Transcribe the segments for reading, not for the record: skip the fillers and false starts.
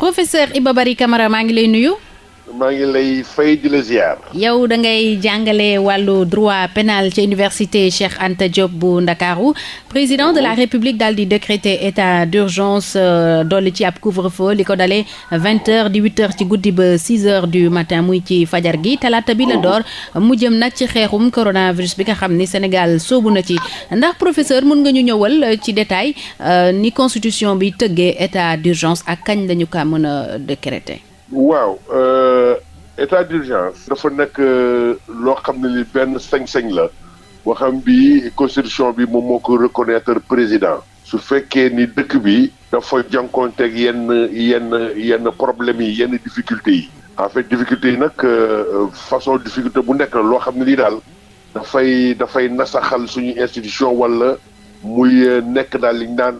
professeur Iba Barry Camara maa ngi lay nuyu. maa ngi lay fay di la ziar. yow da ngay jàngale wàllu droit pénal ci université Cheikh Anta Diop bu Ndakaaru président de la République daal di décréter état d'urgence dolli ci ab couvre-feu li ko dalee 20h di 8h ci guddi ba 6h du matin muy ci fajar gi talaata bi la door mu jëm nag ci xeexum coronavirus bi nga xam ni Sénégal soobu na ci ndax professeur mun nga ñu ñëwal ci détail ni constitution bi tëggee état d'urgence ak kañ lañu ko mën a décréter. waaw état d'urgence dafa nekk loo xam ne li benn sañ-sañ la boo xam bi constitution bi moom moo ko reconnaître président su fekkee ni dëkk bi dafa jànkoonteeg yenn problèmes yi yenn difficultés yi en fait difficultés yi nag façon difficulté bu nekk la loo xam ne lii daal dafay nasaxal suñu institution wala muy nekk daal li ñu naan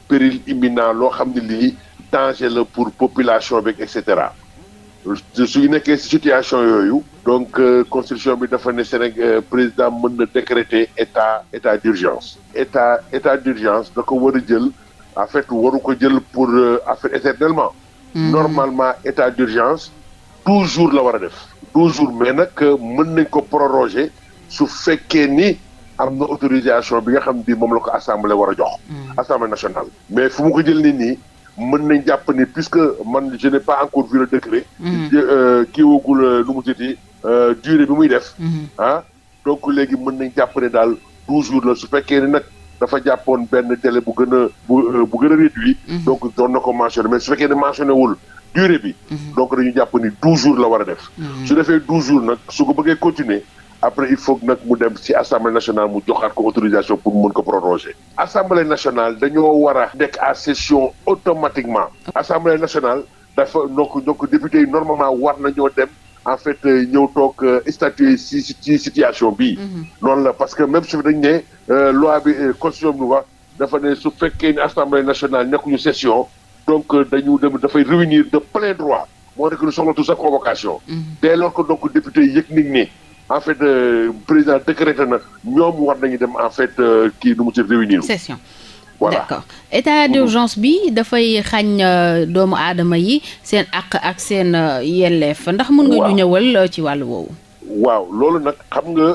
péril imminent loo xam ne lii danger la pour population bi et cetera su nekkee ci situation yooyu donc constitution bi dafa ne Sénégal président mën na décréter état d'urgence état d'urgence da ko war a jël en fait waru ko jël pour affaire éternellement normalement état d'urgence 12 jours la war a def 12 jours mais nag mën nañ ko proroger su fekkee ni am na autorisation bi nga xam ni moom la ko assemblée war a jox assemblée nationale mais fu mu ko jël nit ñi mën nañ jàpp ni puisque man je n'ai pas encore vu le décret kii woogul nu mu titi durée bi muy def donc léegi mën nañ jàpp ne daal 12 jours la su fekkee ni nag dafa jàppoon benn délai bu gën a réduit donc doon na ko mentionné mais su fekkee ne mentionné wul durée bi donc dañu jàpp ni 12 jours la war a def su defee 12 jours nag su ko bëggee continuer après il faut nag mu dem ci assemblée nationale mu joxaat ko autorisation pour mu mën ko proroger. assemblée nationale dañoo war a nekk à session automatiquement. assemblée nationale dafa donc député yi normalement war nañoo dem en fait ñëw toog statuer ci situation bii. noonu la parce que même su dañ ne loi bi constitution bi wax dafa ne su fekkee ni assemblée nationale nekkuñu session donc dañu dem dafay réunir de plein droit moo nekk lu soxlatu sa convocation. dès lors que donc député yi yëg nañ ne. en fait président décrété na ñoom war nañu dem en fait kii nu mu ci réunir. session voilà d'accord état d'urgence bi dafay xañ doomu aadama yi seen àq ak seen yelleef ndax mën nga ñu ñëwal ci wàllu woowu. waaw loolu nag xam nga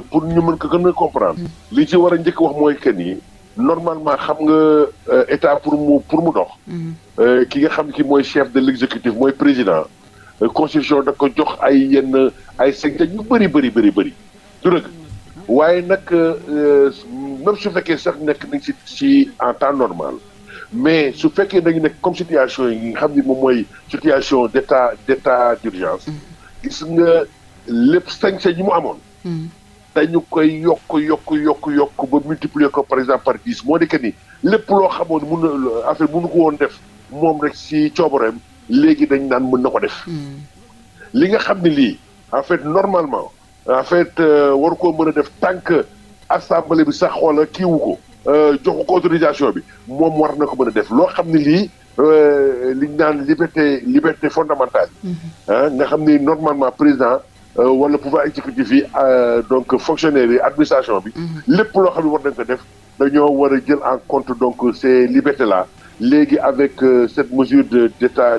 pour ñu mën ko gën a comprendre. li ci war a njëkk wax mooy que ni normalement xam nga état pour mu dox. ki nga xam ki mooy chef de l'exécutif mooy président. constitution da ko jox ay sañ-sañ yu bëri du dëgg waaye nag même su fekkee sax nekk nañ ci en temps normal mais su fekkee dañu nekk comme situation yi nga xam ni moom mooy situation d'état d'urgence gis nga lépp sañ-sañ yi mu amoon dañu koy yokk ba multiplier ko par exemple par 10 moo di que ni lépp loo xamoon mënu ko woon def moom rek ci coobareem léegi dañ naan mën na ko def li nga xam ne lii en fait normalement en fait waru koo mën a def tant que assemblée bi sax xoola kiiwu ko joxu ko autorisation bi moom war na ko mën a def loo xam ne lii liñ naan liberté fondamentale nga xam ni normalement président wala pouvoir exécutif yi donc fonctionnaires yi administration bi lépp loo xam ne war nañ ko def dañoo war a jël en compte donc ces libertés là léegi avec cette mesure d'état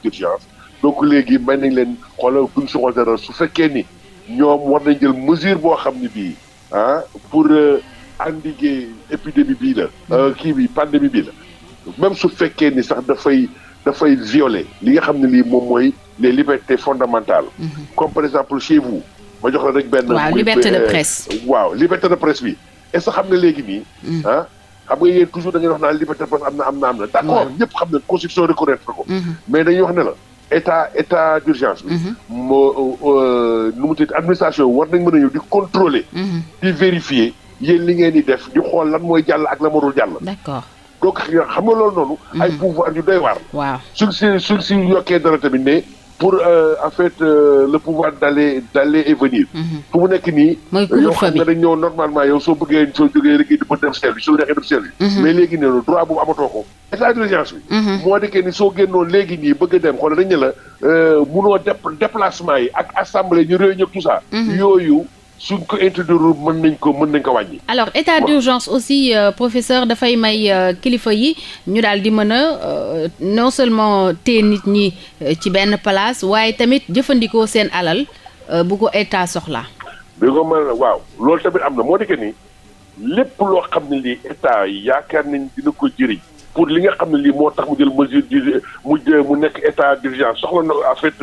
d'urgence donc léegi may nañ leen xoolal buñ soxla dara su fekkee ni ñoom war nañ jël mesure boo xam ne bii pour endiguer épidémie bii la kii bi pandémie bii la même su fekkee ni sax dafay violer li nga xam ne lii moom mooy les libertés fondamentales comme par exemple chez vous ma jox la rek benn liberté de presse liberté de presse bi est-ce que xam nga léegi nii xam nga yéen toujours da ngeen wax naan liberté de presse am na d'accord ñëpp xam ne constitution reconnaître ko mais dañuy wax ne la état d'urgence bi nu mu tudd administration war nañ mën a ñëw di contrôler di vérifier yéen li ngeen di def di xool lan mooy jàll ak la mënul jàll d'accord donc xam nga loolu noonu ay pouvoir yu doy waar waaw suñ si yokkee dara tamit ne pour en fait le pouvoir d'aller et venir fu mu nekk nii yow xam nga dañ ñëw normalement yow soo jógee liggéey di mën dem service soo neexee dem service mais léegi nee droit boobu amatoo ko état d'urgence bi moo dikkee ni soo génnoon léegi nii bëgg a dem xool dañ ne la munoo déplacement yi ak assemblée ñu réunion tout ça yooyu suñ ko introduire mën nañ ko wàññi. alors état d'urgence aussi professeur dafay may kilifa yi ñu daal di mën a non seulement téye nit ñi ci benn place waaye tamit jëfandikoo seen alal bu ko état soxla. bi ko mën waaw loolu tamit am na moo nekk ni lépp loo xam ne lii état yaakaar nañ dina ko jëriñ pour li nga xam ne lii moo tax mu jël mesure mu nekk état d'urgence soxla na en fait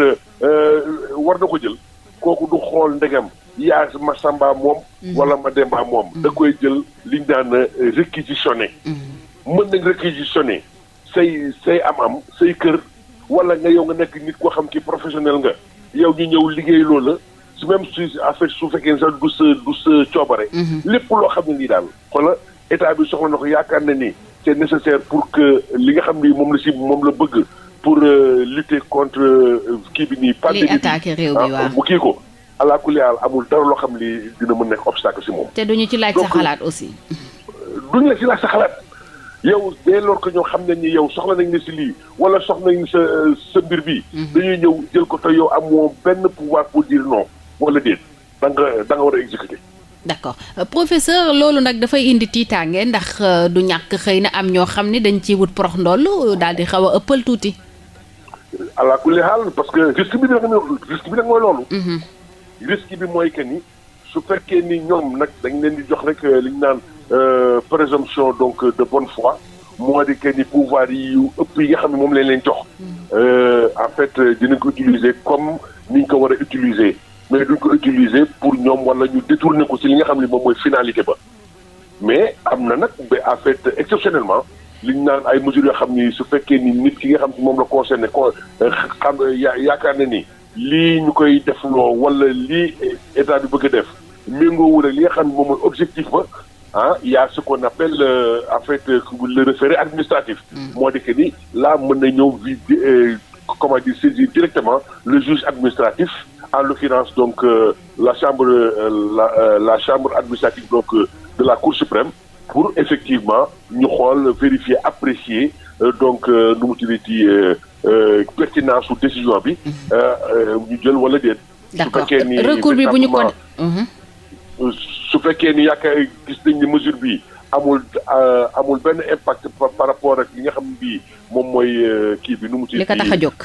war na ko jël kooku du xool ndegam yaa ma Samba moom wala ma Demba moom da koy jël liñ daan réquisitionné mën nañ réquisitionné say am say kër wala nga yow nga nekk nit koo xam ki professionnel nga yow ñu ñëw liggéey loolu la su même su fekkee sax du sa coobare lépp loo xam ne lii daal xoola état bi soxla na ko yaakaar na ni c'est nécessaire pour que li nga xam ni moom la bëgg pour lutter contre kii bi nii pandémie bi attaqué réew bi waaw bu kii ko alaa kulli haal amul dara loo xam ni dina mën nekk obstacle si moom. te duñu ci laaj sa xalaat aussi. duñu la ci laaj sa xalaat yow dès lors que ñoo xam ne ni yow soxla nañ ne si lii wala soxla nañ sa mbir bi dañuy ñëw jël ko te yow amoo benn pouvoir pour dire non wala déet da nga war a exécuter. d'accord professeur loolu nag dafay indi tiitaange ndax du ñàkk xëy na am ñoo xam ne dañ ciy wut porox ndoll daal di xaw a ëppal tuuti. alaa kulli haal parce que risque bi nag mooy loolu. risque bi mooy que ni su fekkee ni ñoom nag dañ leen di jox rek li ñu naan présomption donc de bonne foi moo di que ni pouvoir yi yu ëpp yi nga xam ne moom leen jox. en fait dinañ ko utiliser comme ni ñu ko war a utiliser mais duñ ko utiliser pour ñoom wala ñu détourner ko ci li nga xam ne moom mooy finalité ba mais am na nag ba en fait exceptionnellement li ñu naan ay mesures yoo xam ni su fekkee ni nit ki nga xam ne moom la concerné xam yaakaar na ni. lii ñu koy defloo wala lii état bi bëgg a def méngoowul ak li nga xam ne moom mooy objectif ba y a ce qu'on appelle en fait le référé administratif. moo di que ni là mën na ñëw comment dire saisir directement le juge administratif en l'occurrence donc la chambre administrative donc de la Cour suprême pour effectivement ñu xool vérifier apprécier donc nu mu tuddati pertinence su décision bi ñu jël wala déet. d'accord recours bi bu ñu ko. su fekkee ni yaakaar gis nañ ni mesure bi amul benn impact par rapport ak li nga xam ne bii moom mooy kii bi nu mu. li ko tax a jóg.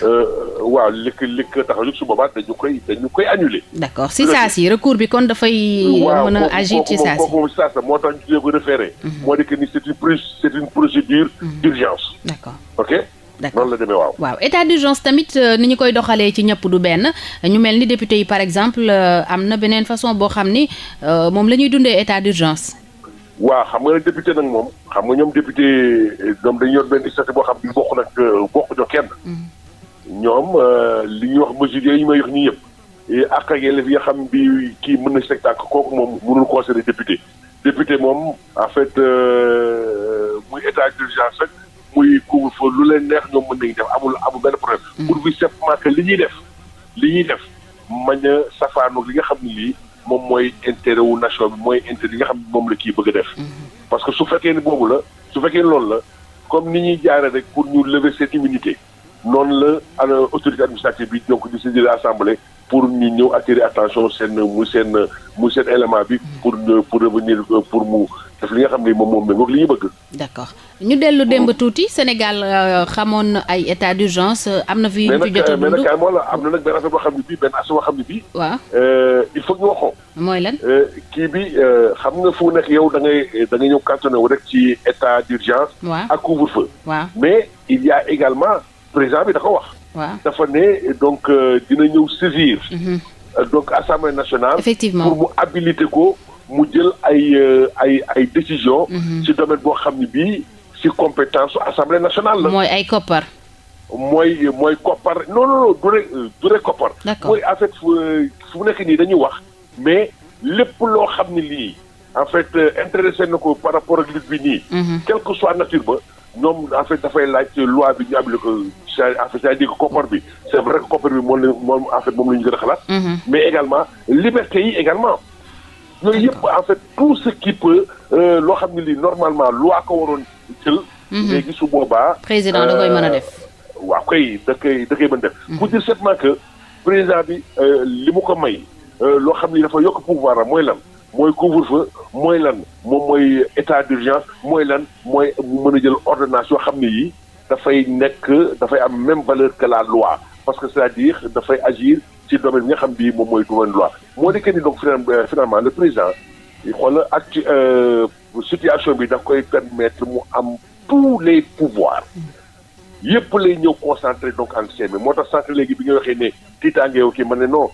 waaw li ko tax a jóg su boobaa dañu koy annuler. d'accord si saa si recours bi kon dafay. mën a agir ci saa si waaw kooku saa moo tax ñu tuddee ko référé. moo di que ni c'est une procédure d'urgence. d'accord ok. d'accord noonu la demee waaw. waaw état d'urgence tamit ni ñu koy doxalee ci ñëpp du benn ñu mel ni député yi par exemple am na beneen façon boo xam ni moom la ñuy dundee état d'urgence. waaw xam nga député nag moom xam nga ñoom député ñoom dañu yor benn statut boo xam ni bokk jo kenn. ñoom li ñuy wax mesures yooyu ñu may wax ñi yëpp ak yelleef yi nga xam bi kii mën na spectacle kooku moom mënul considérer député moom en fait muy état d'urgence rek. muy couvre-feu lu leen neex ñoom mën nañu def amul benn problème. pour bi simplement que li ñuy def mañ a safaanoog li nga xam ne lii moom mooy intérêt wu nation bi mooy intérêt yi nga xam ne moom la kii bëgg a def. parce que su fekkee ni boobu la su fekkee ni loolu la comme ni ñuy jaare rek pour ñu lever cette immunité noonu la autorité administrative bi donc di saisir l'Assemblée pour ñu ñëw attirer attention muy seen élément bi pour revenir pour mu def li nga xam ne moom méngoog li ñu bëgg. d'accord ñu dellu démb tuuti Sénégal xamoon na ay état d'urgence am na fi. ñu jot a dund mais nag moo la am na nag benn affaire boo xam ne bii benn aspect boo xam ne bii. waaw il faut ñu waxoo. mooy lan. kii bi xam nga fu nekk yow da ngay ñëw cantonné wu rek ci état d'urgence. waaw ak couvre-feu. waaw mais il y a également président bi da ko wax. waaw dafa ne donc dina ñëw saisir. donc Assemblée nationale. effectivement pour mu habiliter ko. mu jël ay décision ci domaine boo xam ne bii ci compétence assemblée nationale la. mooy ay koppar. mooy koppar non du rek koppar. d'accord mooy en fait fu nekk nii dañuy wax mais lépp loo xam ne lii en fait intéressé na ko par rapport ak lutte bi nii. quelle que soit nature ba ñoom en fait dafay laaj loi bi ñu abli ko en fait c'est-à-dire que koppar bi c'est vrai que koppar bi moom en fait moom la ñu gën a xalaat. mais également liberté yi également. yooyu yëpp en fait tout ce qui peut loo xam ne lii normalement loi ko waroon jël. léegi su boobaa. président da koy mën a def. waaw da koy mën def. pour dire simplement que président bi li mu ko may loo xam ni dafa yokk pouvoir am mooy lan mooy couvre-feu mooy lan moom mooy état d'urgence mooy lan mooy mu mën a jël ordonnance yoo xam ne yi dafay am même valeur que la loi parce que c'est-à-dire dafay agir ci domaine bi nga xam bii moom mooy domaine loi moo di que ni donc finalement le président xoolal ak situation bi daf koy permettre mu am tous les pouvoirs yëpp lay ñëw concentré donc en seen moo tax sànq léegi bi nga waxee ne tiitaange kii ma ne non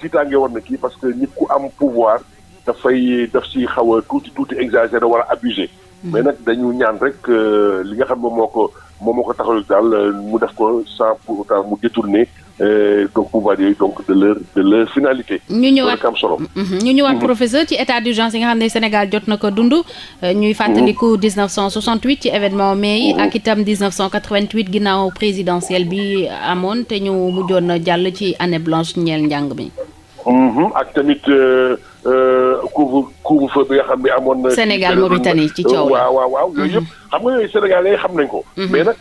tiitaange war na kii parce que nit ku am pouvoir daf ci xaw a tuuti exagéré wala abusé mais nag dañu ñaan rek li nga xam moom moo ko taxaw daal mu def ko sans pour autant mu détourner donc pouvoir yooyu donc de leur finalité. ñu ñëwaat am solo. ñu ñëwaat professeur ci état d'urgence yi nga xam ne Sénégal jot na ko dund. ñuy fàttaliku 1968 ci événement mai yi. ak itam 1988 ginnaaw présidentielle bi amoon te ñu mujjoon jàll ci année blanche ñeel njàng mi. ak tamit couvre-feu bi nga xam ne amoon na. Sénégal Mauritanie ci coow la waaw yooyu yëpp xam nga yooyu Sénégalais xam nañ ko. mais nag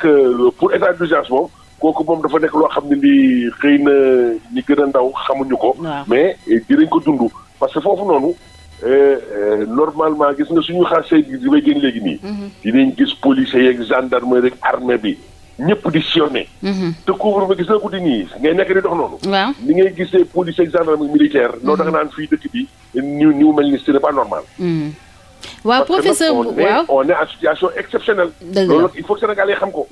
pour état d'urgence moom. kooku moom dafa nekk loo xam ne lii xëy na ñi gën a ndaw xamuñu ko. mais dinañ ko dund parce que foofu noonu normalement gis nga suñu xasee di bay génn léegi nii. dinañ gis policiers yeeg gendarmerie rek armée bi ñëpp di sillonné. te couvre-feu gis nga guddi nii ngay nekk di dox noonu. waaw ni ngay gisee policiers ak gendarmerie militaire. noo tax naan fii dëkk bi ñu mel ni ce n'est pas normal. waaw professeur waaw on est en situation exceptionnelle. loolu il faut que Sénégal yi xam ko.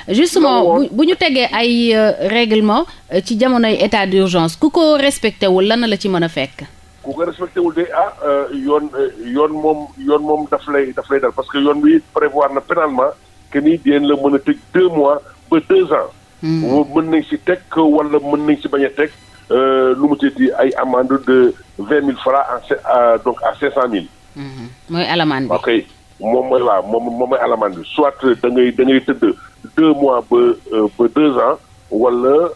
justement bu ñu tegee ay règlement ci jamonoy état d'urgence ku ko respecté wul lan la ci mën a fekk. ku ko respecté wul de yoon moom daf lay dal parce que yoon bi prévoir na pénalement que ni dinañ la mën a tëj 2 mois ba 2 ans. mën nañ si teg wala mën nañ si bañ a teg lu mu tëddi ay amende de 20 000 francs donc à 500 000. mooy alamaan bi. ok moom mooy alamaan bi soit da ngay tëdd 2 mois ba 2 ans wala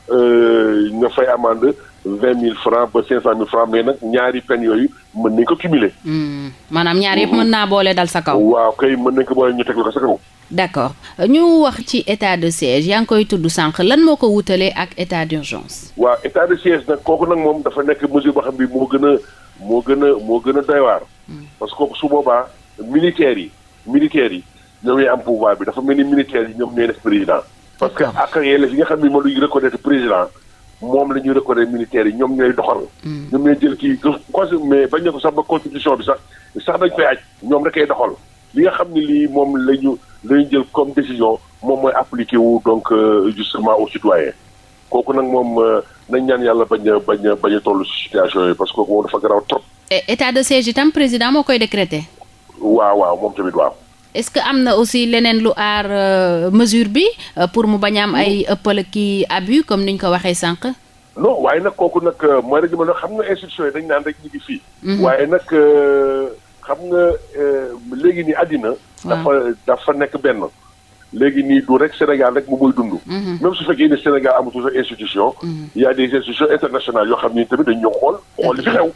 nga fay amende 20 000 francs ba 500 000 francs mais nag ñaari peine yooyu mën nañ ko cumuler. maanaam ñaar yëpp mën naa boole dal sa kaw. waaw kay mën nañ ko boole ñu teg la ko sa kaw. d'accord ñu wax ci état de siège yaa ngi koy tudd sànq lan moo ko wutalee ak état d'urgence. waaw état de siège nag kooku nag moom dafa nekk mesure boo xam bi moo gën a doy waar. parce que su boobaa militaires yi ñoom ñooy am pouvoir bi dafa mel ni militaires yi ñoom ñooy def président. parce que ak yelleef yi nga xam ne moom la ñuy reconnaître président moom la ñuy reconnaître militaires yi ñoom ñooy doxal. ñoom ñooy jël kii mais bañ ne ko sax ba constitution bi sax dañ koy aj ñoom rek ay doxal li nga xam ne lii moom la ñu jël comme décision moom mooy appliqué wu donc justement aux citoyens kooku nag moom nañ ñaan yàlla bañ a toll ci situation yooyu parce que kooku moom dafa garaaw trop. état de siège itam président moo koy décréter. waaw moom tamit waaw. est-ce que am na aussi leneen lu aar mesure bi pour mu bañ a am ay ëppal kii abus comme niñ ko waxee sànq. non waaye nag kooku nag mooy rek ma xam nga institution yi dañ naan rek ñu ngi fii. waaye nag xam nga léegi nii àddina. dafa nekk benn. léegi nii du rek Sénégal rek moom mooy dund. même su fekkee ne Sénégal amatul sa institution. il y a des institutions internationales yoo xam ni tamit dañu ñëw xool li fi xew.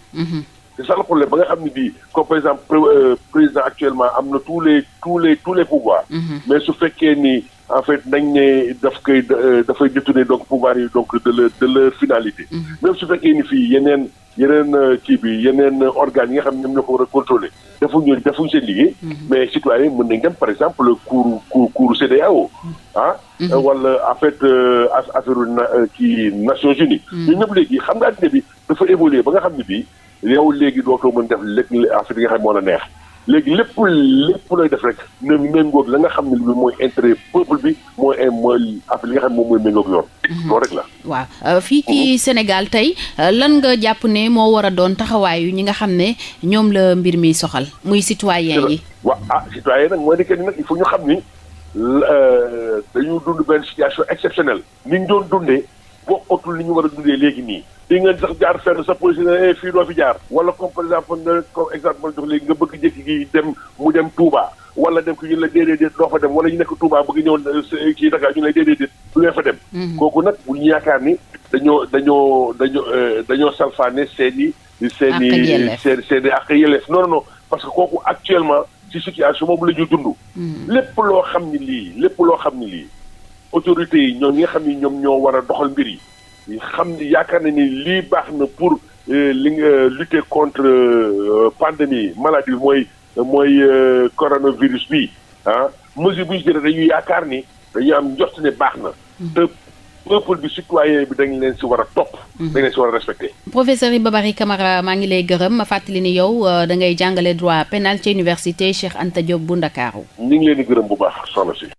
c'est ça le problème ba nga xam ne bii comme par exemple président actuellement am na tous les pouvoirs. mais su fekkee ni en fait nañ ne dafay détourner donc pouvoir yi donc de leur finalité. même su fekkee ni fii yeneen organes yi nga xam ne ñoom ñoo ko war a contrôler defuñ seen liggéey. mais citoyens mën nañ dem par exemple cour CEDEAO wala en fait affaire Nations Unies. ñun ñëpp léegi xam nga addina bi dafa évoluer ba nga xam ne bii yow léegi dootoo mën def lépp affaire yi nga xam moo la neex léegi lépp looy def rek na méngoog la nga xam ne bi mooy intérêt peuple bi mooy affaire yi nga xam ne moom mooy méngoog yoon. loolu rek la. waaw fii ci Sénégal tey lan nga jàpp ne moo war a doon taxawaayu ñi nga xam ne ñoom la mbir mi soxal muy citoyen yi. waaw citoyen nag mooy ni nag il faut ñu xam ni dañu dund benn situation exceptionnelle ni ñu doon dundee bokkatul li ñu war a dundee léegi nii. di ngeen sax jaar fenn sa police ne fii doo fi jaar wala comme par exemple nga comme exemple jox léegi nga bëgg jékki gi mu dem Touba wala dem ko ñu la déedéet doo fa dem wala ñu nekk Touba bëgg ñëw kii Dakar ñu lay déedéet du ngeen fa dem. kooku nag bu ñu yaakaar ni dañoo salfaane seen i ak yelleef non parce que kooku actuellement ci situation boobu la ñuy dund. lépp loo xam ni lii autorités yi ñoom ñi nga xam ni ñoom ñoo war a doxal mbir yi. xam ni yaakaar na ni lii baax na pour li nga lutter contre pandémie maladie mooy coronavirus bi mesure bu ñu jëlee dañuy yaakaar ni dañuy am njort ne baax na. te peuple bi citoyen bi dañ leen si war a topp. dañ leen si war a respecté. professeur Iba Barry Camara maa ngi lay gërëm ma fàttali ni yow da ngay jàngale droit pénal ci université Cheikh Anta Diop bu Ndakaaru. ñu ngi leen di gërëm bu baax soxna si.